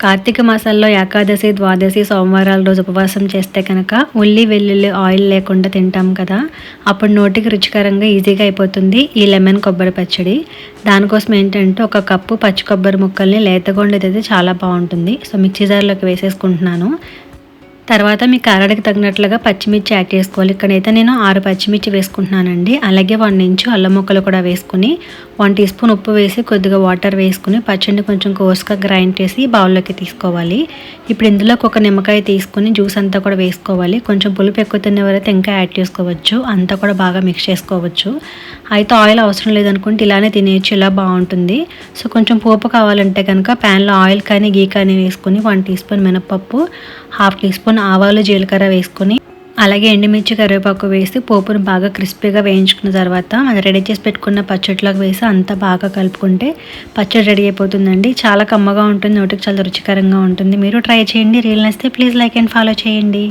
కార్తీక మాసాల్లో ఏకాదశి, ద్వాదశి, సోమవారాల రోజు ఉపవాసం చేస్తే కనుక ఉల్లి, వెల్లుల్లి ఆయిల్ లేకుండా తింటాం కదా, అప్పుడు నోటికి రుచికరంగా ఈజీగా అయిపోతుంది ఈ లెమన్ కొబ్బరి పచ్చడి. దానికోసం ఏంటంటే ఒక కప్పు పచ్చి కొబ్బరి ముక్కల్ని లేతగా ఉండేదైతే చాలా బాగుంటుంది. సో మిక్సీ జార్లోకి వేసేసుకుంటున్నాను. తర్వాత మీ కారానికి తగినట్లుగా పచ్చిమిర్చి యాడ్ చేసుకోవాలి. ఇక్కడైతే నేను 6 పచ్చిమిర్చి వేసుకుంటున్నానండి. అలాగే 1 ఇంచు అల్లం ముక్కలు కూడా వేసుకుని 1 టీ స్పూన్ ఉప్పు వేసి కొద్దిగా వాటర్ వేసుకుని పచ్చడిని కొంచెం కోసుగా గ్రైండ్ చేసి బౌల్లోకి తీసుకోవాలి. ఇప్పుడు ఇందులోకి ఒక నిమ్మకాయ తీసుకుని జ్యూస్ అంతా కూడా వేసుకోవాలి. కొంచెం పులుపు ఎక్కువ తినేవారైతే ఇంకా యాడ్ చేసుకోవచ్చు. అంతా కూడా బాగా మిక్స్ చేసుకోవచ్చు. అయితే ఆయిల్ అవసరం లేదనుకుంటే ఇలానే తినేయచ్చు, ఇలా బాగుంటుంది. సో కొంచెం పోపు కావాలంటే కనుక ప్యాన్లో ఆయిల్ కానీ గీ కానీ వేసుకుని 1 టీ స్పూన్ మినపప్పు, 1/2 టీ స్పూన్ ఆవాలు, జీలకర్ర వేసుకొని అలాగే ఎండుమిర్చి, కరివేపాకు వేసి పోపును బాగా క్రిస్పీగా వేయించుకున్న తర్వాత మనం రెడీ చేసి పెట్టుకున్న పచ్చడిలోకి వేసి అంతా బాగా కలుపుకుంటే పచ్చడి రెడీ అయిపోతుందండి. చాలా కమ్మగా ఉంటుంది, నోటికి చాలా రుచికరంగా ఉంటుంది. మీరు ట్రై చేయండి. రీల్ నచ్చితే ప్లీజ్ లైక్ అండ్ ఫాలో చేయండి.